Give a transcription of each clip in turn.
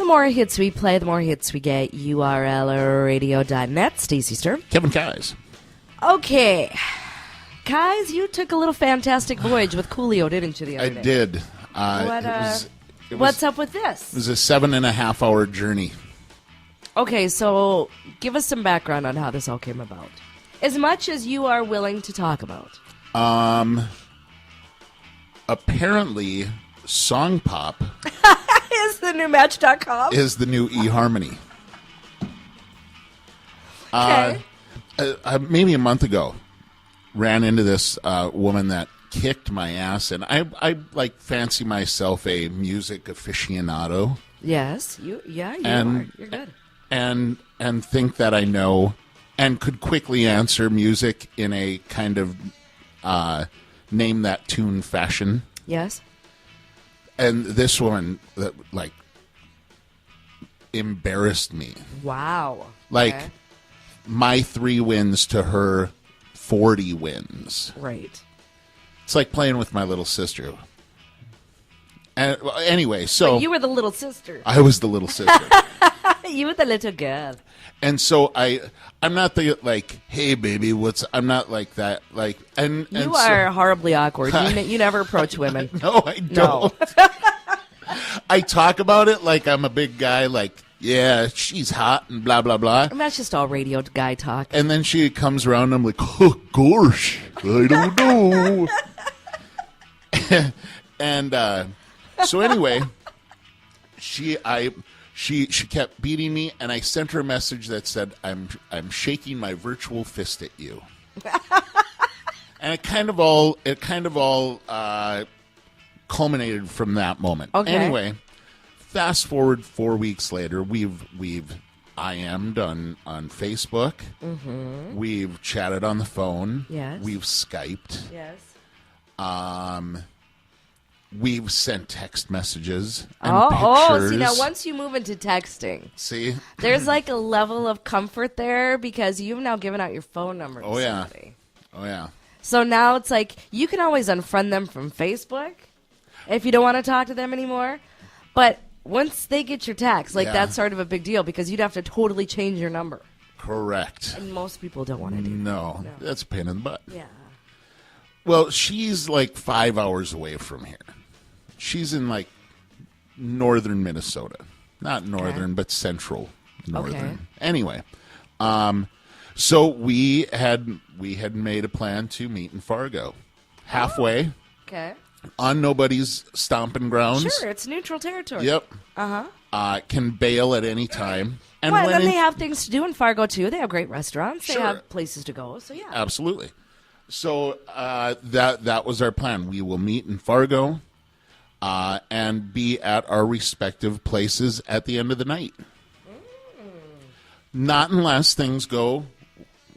more hits we play, the more hits we get. URLradio.net. Stacey Sturm. Kevin Keyes. Okay. Keyes, you took a little fantastic voyage with Coolio, didn't you, the other day? I did. What's up with this? It was a 7.5 hour journey. Okay, so give us some background on how this all came about. As much as you are willing to talk about. Apparently, Song Pop is the new Match.com? is the new eHarmony. Okay. Maybe a month ago, ran into this woman that kicked my ass, and I like fancy myself a music aficionado. Yes, you are. You're good. And think that I know and could quickly answer music in a kind of name that tune fashion. Yes. And this one, like, embarrassed me. Wow. Like, okay. My 3 wins to her 40 wins. Right. It's like playing with my little sister. And anyway, so but you were the little sister. I was the little sister. You were the little girl. And so I'm not the like, hey baby, I'm not like that. Like, and you are horribly awkward. You never approach women. No, I don't. No. I talk about it like I'm a big guy. Like, yeah, she's hot and blah blah blah. And that's just all radio guy talk. And then she comes around, and I'm like, oh gosh, I don't know. And so anyway, she kept beating me, and I sent her a message that said, I'm shaking my virtual fist at you. And it kind of all culminated from that moment. Okay. Anyway, fast forward 4 weeks later, we've IM'd on Facebook. Mm-hmm. We've chatted on the phone. Yes. We've Skyped. Yes. We've sent text messages and pictures. See, now once you move into texting, see, there's like a level of comfort there because you've now given out your phone number to somebody. Oh, yeah. So now it's like you can always unfriend them from Facebook if you don't want to talk to them anymore. But once they get your text, that's sort of a big deal because you'd have to totally change your number. Correct. And most people don't want to do that. No, that's a pain in the butt. Yeah. Well, she's like 5 hours away from here. She's in like northern Minnesota. Not northern, but central northern. Okay. Anyway, so we had made a plan to meet in Fargo. Halfway. Okay. On nobody's stomping grounds. Sure, it's neutral territory. Yep. Uh-huh. Can bail at any time. And well, then they have things to do in Fargo, too. They have great restaurants. Sure. They have places to go, so yeah. Absolutely. So that was our plan. We will meet in Fargo and be at our respective places at the end of the night. Not unless things go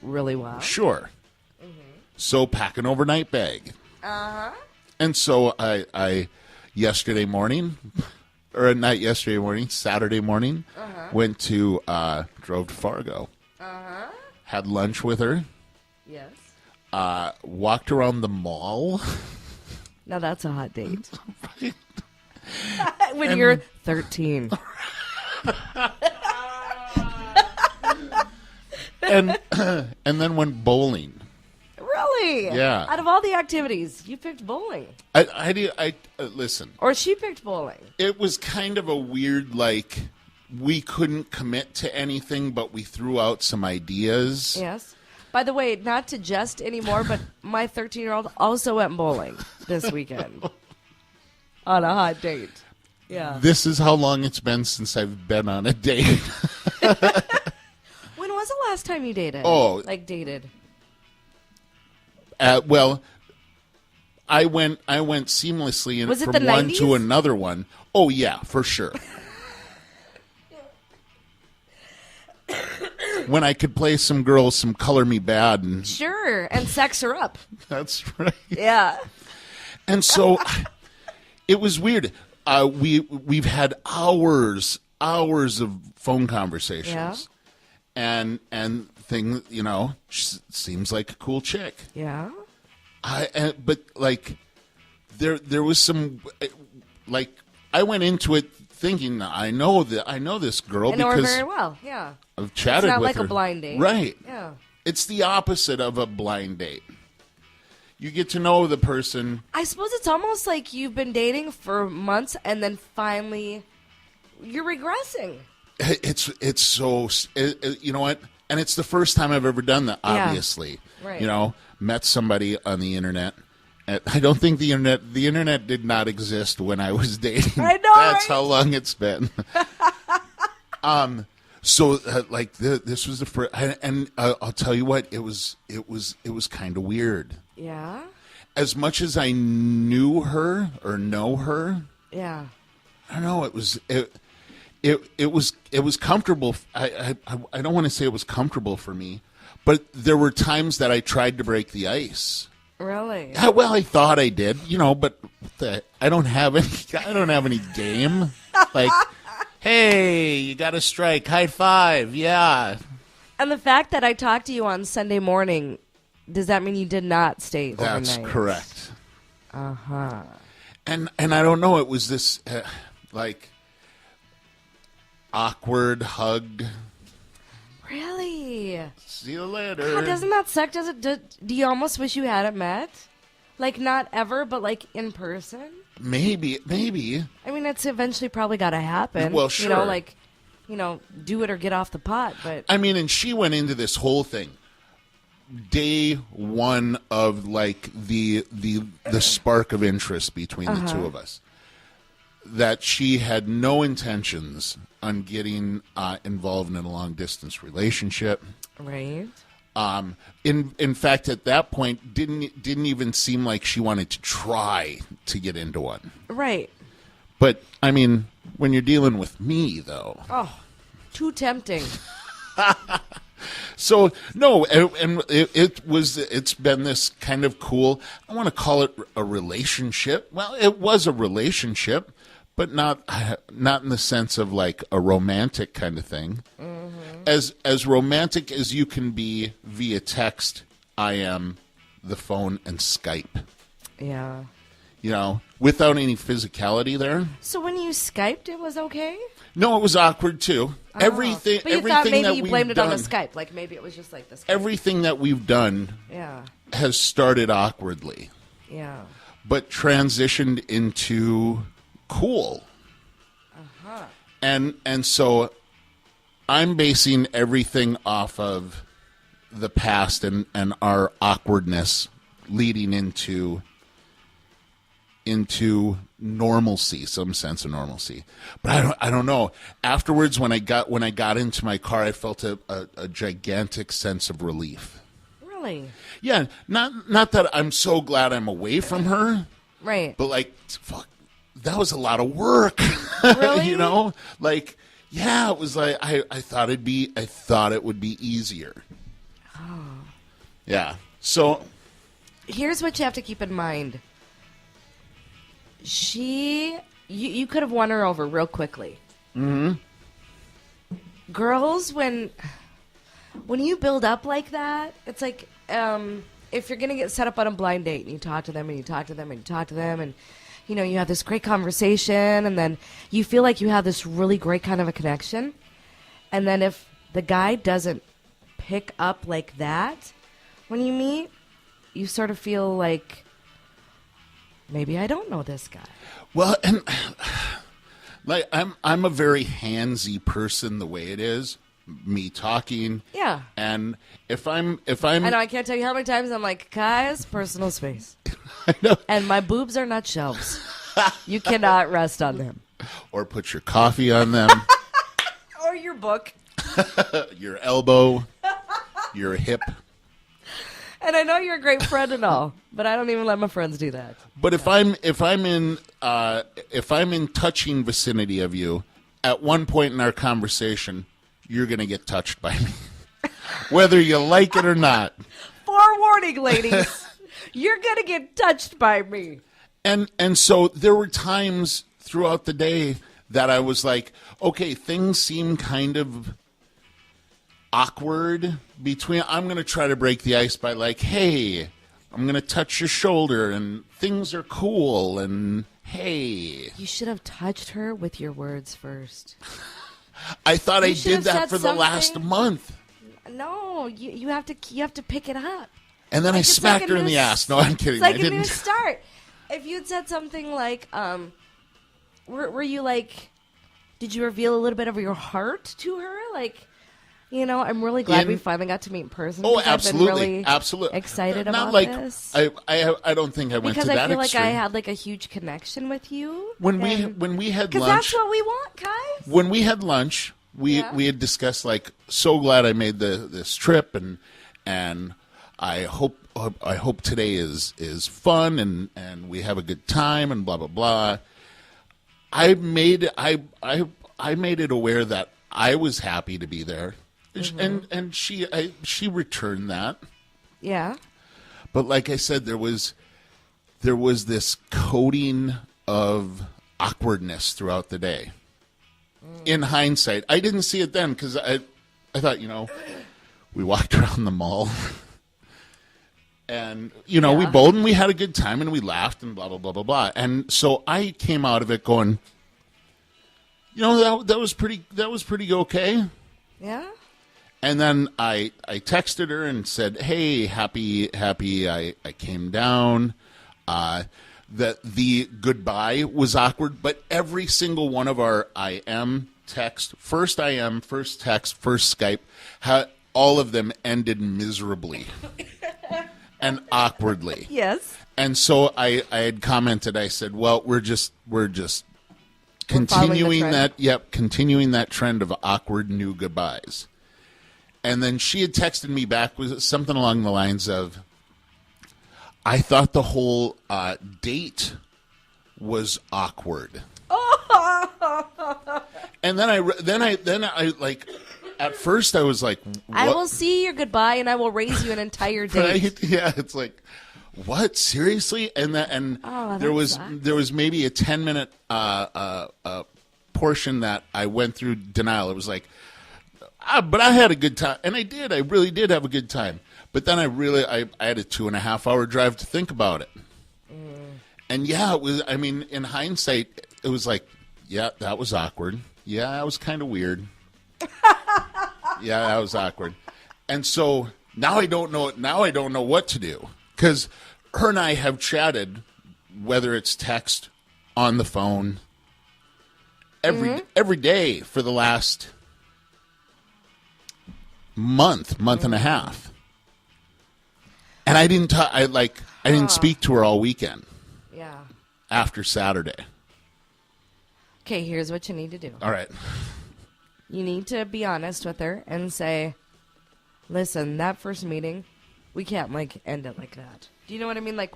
really well. Sure. Mm-hmm. So pack an overnight bag. Uh-huh. And so I Saturday morning, went to, drove to Fargo. Uh-huh. Had lunch with her. Yes. Walked around the mall. Now that's a hot date. When you're 13. and then went bowling. Really? Yeah. Out of all the activities, you picked bowling. I listen. Or she picked bowling. It was kind of a weird, like, we couldn't commit to anything, but we threw out some ideas. Yes. By the way, not to jest anymore, but my 13-year-old also went bowling this weekend. On a hot date. Yeah. This is how long it's been since I've been on a date. When was the last time you dated? Oh. Like dated? Well, I went seamlessly from one 90s? to another one. Oh, yeah, for sure. When I could play some girls some Color Me Bad. And sure, and sex her up. That's right. Yeah. And so it was weird. We've had hours of phone conversations. Yeah. And thing, she seems like a cool chick. Yeah. But like there was some, like, I went into it thinking I know this girl I know her because very well. Yeah. I've chatted It's not with like her. a blind date. Right. Yeah. It's the opposite of a blind date. You get to know the person. I suppose it's almost like you've been dating for months and then finally you're regressing. It's so you know what? And it's the first time I've ever done that. Obviously, Right. You know, met somebody on the internet. I don't think the internet did not exist when I was dating. I know, That's right? how long it's been. So like this was the first, and I'll tell you what, it was kind of weird. Yeah. As much as I knew her or know her, Yeah. I don't know. It was comfortable. I don't want to say it was comfortable for me, but there were times that I tried to break the ice. Really? Yeah, well, I thought I did, you know, but I don't have any game. Like, hey, you got a strike, high five, yeah. And the fact that I talked to you on Sunday morning, does that mean you did not stay overnight? That's correct. Uh-huh. And I don't know. It was this like awkward hug. Really? See you later. God, doesn't that suck? Do you almost wish you hadn't met? Like, not ever, but like in person? Maybe. I mean, it's eventually probably got to happen. Well, sure. You know, do it or get off the pot. But I mean, and she went into this whole thing day one of like the spark of interest between the two of us. That she had no intentions on getting involved in a long distance relationship. right. In fact, at that point, didn't even seem like she wanted to try to get into one. Right. But I mean, when you're dealing with me, though, Oh, too tempting. so no, and it's been this kind of cool. I want to call it a relationship. Well, it was a relationship, but not in the sense of like a romantic kind of thing. As romantic as you can be via text, I am the phone and Skype. Yeah. You know, without any physicality there. So when you Skyped, it was okay? No, it was awkward too. Everything, But you everything thought maybe that you we've blamed it done, on the Skype. Like maybe it was just like the Skype. everything that we've done Yeah. has started awkwardly, Yeah. but transitioned into cool. And so I'm basing everything off of the past and our awkwardness leading into normalcy, some sense of normalcy. But I don't know. Afterwards, when I got into my car, I felt a gigantic sense of relief. Really? Yeah, not that I'm so glad I'm away from her, Right. but like, fuck, that was a lot of work. Really? You know, like, yeah, it was like I thought it would be easier. Oh. Yeah. So Here's what you have to keep in mind. You could have won her over real quickly. Mm-hmm. Girls, when you build up like that, it's like if you're gonna get set up on a blind date and you talk to them and you talk to them and you talk to them and you know you have this great conversation and then you feel like you have this really great kind of a connection, and then if the guy doesn't pick up like that when you meet, you sort of feel like maybe I don't know this guy. well, and like I'm a very handsy person the way it is, me talking. Yeah. And if I'm I know, I can't tell you how many times I'm like, guys, personal space. I know. And my boobs are not shelves. You cannot rest on them. Or put your coffee on them, Or your book. your elbow, your hip. And I know you're a great friend and all, but I don't even let my friends do that. But if I'm in touching vicinity of you, at one point in our conversation, you're going to get touched by me, whether you like it or not. Forewarning, ladies. You're going to get touched by me. And so there were times throughout the day that I was like, okay, things seem kind of awkward between. I'm going to try to break the ice by like, hey, I'm going to touch your shoulder, and things are cool, and hey. You should have touched her with your words first. I thought I should did have that said for the last something. month. No, you have to pick it up. And then I Like, it's smacked like a her in new the ass. No, I'm kidding. It's like I a didn't. new start. If you'd said something like, were you like, did you reveal a little bit of your heart to her? Like, I'm really glad we finally got to meet in person. Oh, because absolutely, I've been really absolutely excited Not about like, this. I don't think I went Because to that I feel extreme. like I had like a huge connection with you. when we had Because lunch, that's what we want, guys. when we had lunch, we had discussed like, so glad I made this trip, and I hope today is fun and we have a good time and blah blah blah. I made it aware that I was happy to be there, and she returned that. Yeah. But like I said, there was this coating of awkwardness throughout the day. In hindsight, I didn't see it then because I thought, we walked around the mall. And, we had a good time and we laughed and blah, blah, blah, blah, blah. And so I came out of it going, that was pretty okay. Yeah. And then I texted her and said, hey, happy I came down. That the goodbye was awkward, but every single one of our I am text, first I am, first text, first Skype, all of them ended miserably and awkwardly. Yes. And so I had commented, I said, well, we're just continuing continuing that trend of awkward new goodbyes. And then she had texted me back with something along the lines of, I thought the whole date was awkward. And then I like, at first I was like, what? I will see your goodbye and I will raise you an entire date. Right? Yeah, it's like, what? Seriously? And there was maybe a 10-minute portion that I went through denial. It was like, but I had a good time, and I did. I really did have a good time. But then I had a 2.5-hour drive to think about it. And yeah, it was. I mean, in hindsight, it was like, yeah, that was awkward. Yeah, that was kind of weird. Yeah, that was awkward. And so now I don't know. Now I don't know what to do because her and I have chatted, whether it's text, on the phone, every day for the last month and a half. And I didn't speak to her all weekend. Yeah. After Saturday. Okay, here's what you need to do. All right. You need to be honest with her and say, listen, that first meeting, we can't end it like that. Do you know what I mean? Like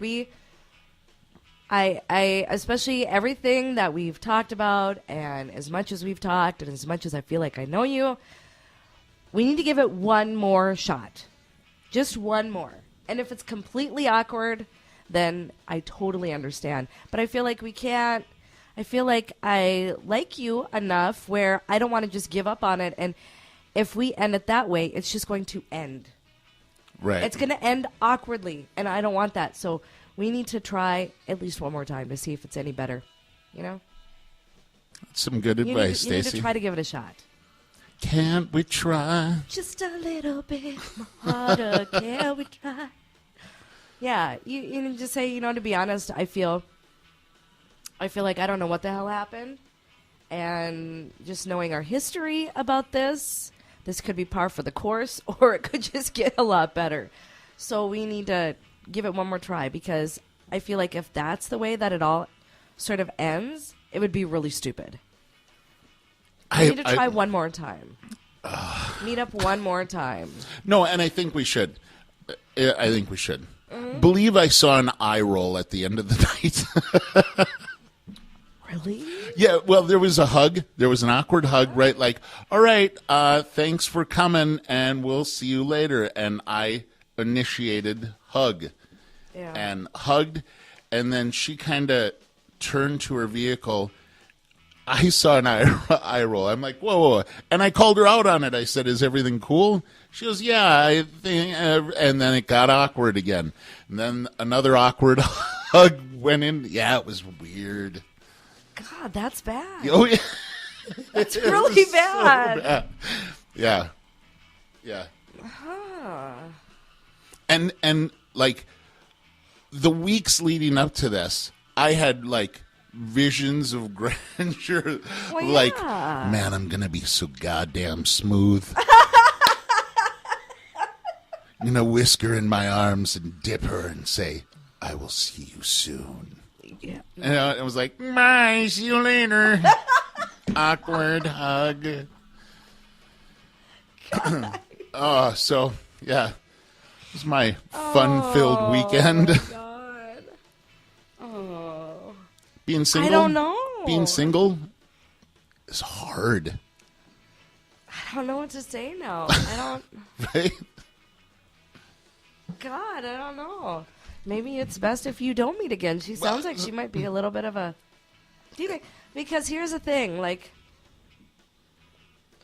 I especially everything that we've talked about, and as much as we've talked and as much as I feel like I know you, we need to give it one more shot. Just one more. And if it's completely awkward, then I totally understand. But I feel like we can't. I feel like I like you enough where I don't want to just give up on it. And if we end it that way, it's just going to end. Right. It's going to end awkwardly, and I don't want that. So we need to try at least one more time to see if it's any better. That's some good advice, Stacey. You need to try to give it a shot. Can't we try? Just a little bit harder, can we try? Yeah, you just say, to be honest, I feel like I don't know what the hell happened. And just knowing our history about this could be par for the course, or it could just get a lot better. So we need to give it one more try, because I feel like if that's the way that it all sort of ends, it would be really stupid. We need to try one more time. Meet up one more time. No, and I think we should. Believe I saw an eye roll at the end of the night. Really? Yeah, well, there was a hug. There was an awkward hug, right? Like, all right, thanks for coming, and we'll see you later. And I initiated hug. Yeah. And hugged, and then she kind of turned to her vehicle, I saw an eye roll. I'm like, whoa, whoa. And I called her out on it. I said, is everything cool? She goes, yeah, I think. And then it got awkward again. And then another awkward hug went in. Yeah, it was weird. God, that's bad. Oh, yeah. That's really bad. So bad. Yeah. Yeah. Huh. And like the weeks leading up to this, I had like visions of grandeur. Well, like, yeah. man, I'm gonna be so goddamn smooth. I'm gonna whisk her in my arms and dip her and say, I will see you soon. Yeah. And I was like, bye, see you later. Awkward hug. So yeah, it was my fun-filled weekend. Oh, my God. Oh. Being single? I don't know. Being single is hard. I don't know what to say now. I don't. Right? God, I don't know. Maybe it's best if you don't meet again. She sounds like she might be a little bit of a... Because here's the thing, like,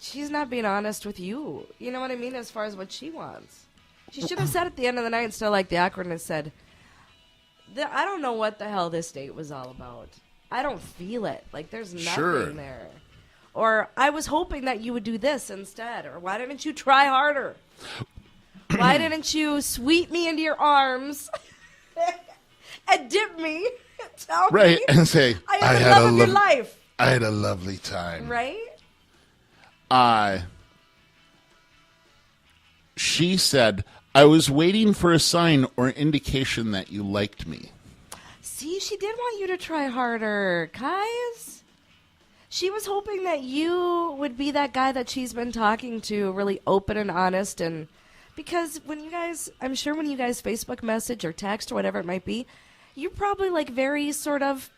she's not being honest with you. You know what I mean? As far as what she wants. She should have said at the end of the night, instead of like the awkwardness, said, I don't know what the hell this date was all about. I don't feel it. Like, there's nothing there. Or, I was hoping that you would do this instead. Or, why didn't you try harder? Why didn't you sweep me into your arms and dip me? Tell Right, me and say, I am the love of your life. I had a lovely time. Right? She said, I was waiting for a sign or indication that you liked me. See, she did want you to try harder, guys. She was hoping that you would be that guy that she's been talking to, really open and honest. And because when you guys, I'm sure when you guys Facebook message or text or whatever it might be, you're probably like very sort of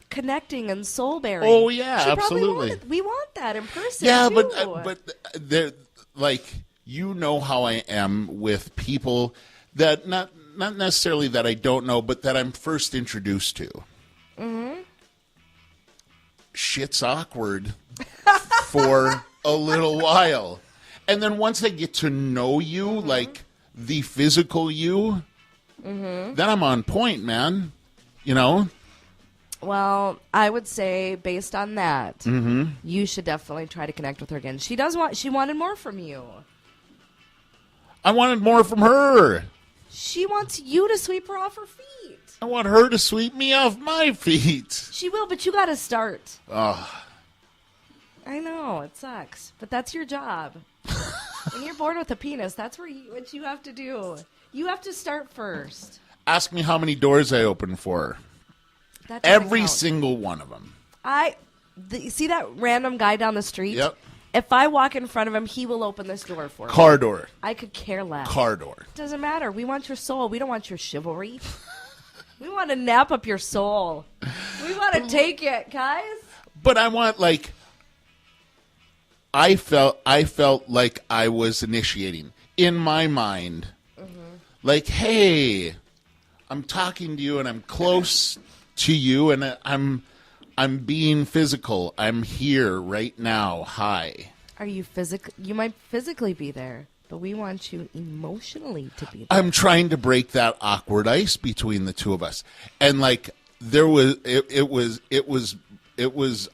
connecting and soul bearing. Oh yeah, absolutely. We want that in person. Yeah, too. but they're like, you know how I am with people that not necessarily that I don't know, but that I'm first introduced to. Mm-hmm. Shit's awkward for a little while, and then once I get to know you, like the physical you, then I'm on point, man. You know. Well, I would say based on that, you should definitely try to connect with her again. She wanted more from you. I wanted more from her. She wants you to sweep her off her feet. I want her to sweep me off my feet. She will, but you got to start. Oh. I know, it sucks, but that's your job. When you're born with a penis, that's what you have to do. You have to start first. Ask me how many doors I opened for her. That doesn't Every count. single one of them. You see that random guy down the street? Yep. If I walk in front of him, he will open this door for me. Car door. I could care less. Car door. Doesn't matter. We want your soul. We don't want your chivalry. We want to nap up your soul. We want to take it, guys. But I want, like, I felt like I was initiating in my mind. Like, hey, I'm talking to you and I'm close to you and I'm being physical. I'm here right now. Hi. Are you physical? You might physically be there, but we want you emotionally to be there. I'm trying to break that awkward ice between the two of us. And like there was it was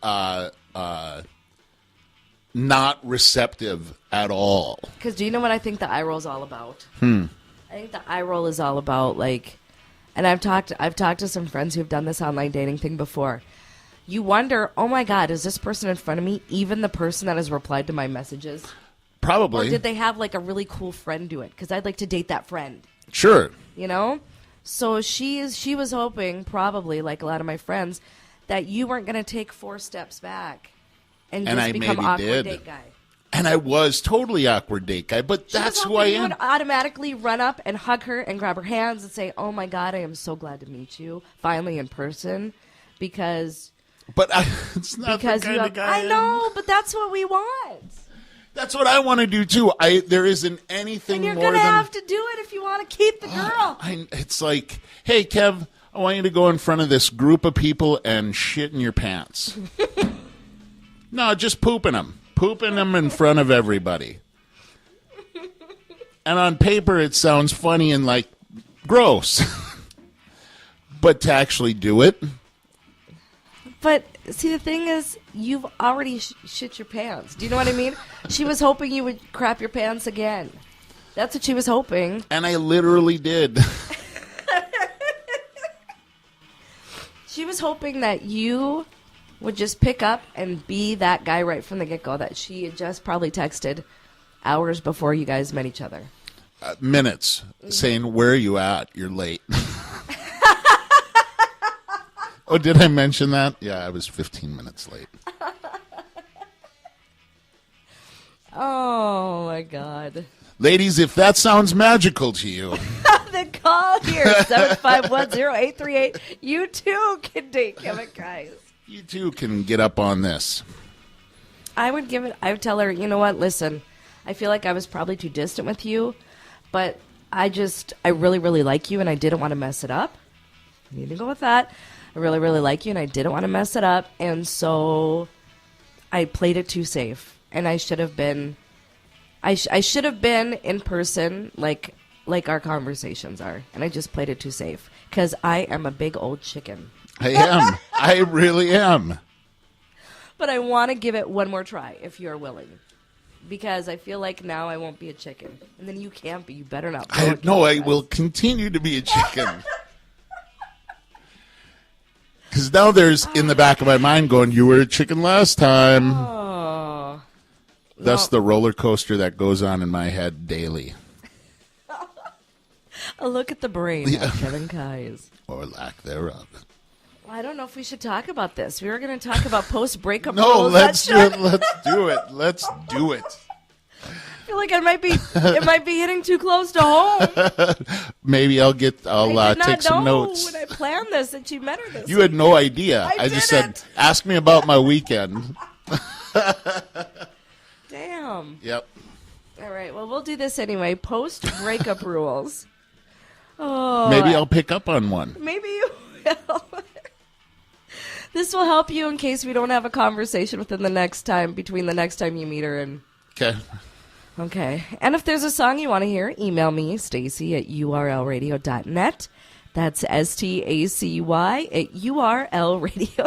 not receptive at all. Because do you know what I think the eye roll is all about? I think the eye roll is all about, like, and I've talked to some friends who've done this online dating thing before. You wonder, oh my God, is this person in front of me even the person that has replied to my messages? Probably. Or did they have like a really cool friend do it? Because I'd like to date that friend. Sure. You know? So she was hoping, probably, like a lot of my friends, that you weren't going to take 4 steps back and just I become maybe awkward did. date guy. And I was totally awkward date guy, but that's who I You am. would automatically run up and hug her and grab her hands and say, "Oh my God, I am so glad to meet you finally in person," because it's not the kind of guy I know, but that's what we want. That's what I want to do too. There isn't anything And you're more gonna than have to do it if you want to keep the girl. it's like, hey Kev, I want you to go in front of this group of people and shit in your pants. No, just pooping them. Pooping them in front of everybody. And on paper, it sounds funny and like gross. But to actually do it. But see, the thing is, you've already shit your pants. Do you know what I mean? She was hoping you would crap your pants again. That's what she was hoping. And I literally did. She was hoping that you would just pick up and be that guy right from the get-go that she had just probably texted hours before you guys met each other. Minutes. Saying, where are you at? You're late. Oh, did I mention that? Yeah, I was 15 minutes late. Oh, my God. Ladies, if that sounds magical to you. Then call here, 7510838. You too can date Kevin Guys. You too can get up on this. I would tell her, you know what, listen, I feel like I was probably too distant with you, but I really, really like you and I didn't want to mess it up. I need to go with that. I really, really like you and I didn't want to mess it up. And so I played it too safe. And I should have been, I should have been in person like our conversations are. And I just played it too safe because I am a big old chicken. I am. I really am. But I want to give it one more try if you're willing. Because I feel like now I won't be a chicken. And then you can't be. You better not. I will continue to be a chicken. Because now there's in the back of my mind going, you were a chicken last time. Oh. That's the roller coaster that goes on in my head daily. A look at the brain of Kevin Keyes. Or lack thereof. Well, I don't know if we should talk about this. We were going to talk about post-breakup No, rules. let's do it. Let's do it. Let's do it. I feel like it might be hitting too close to home. Maybe I'll take some notes. When I planned this that you met her this You had no idea. I just said, ask me about my weekend. Damn. Yep. All right. Well, we'll do this anyway. Post-breakup rules. Oh. Maybe I'll pick up on one. Maybe you will. This will help you in case we don't have a conversation between the next time you meet her and. Okay. Okay. And if there's a song you want to hear, email me, Stacy at urlradio.net. That's STACY at urlradio.net.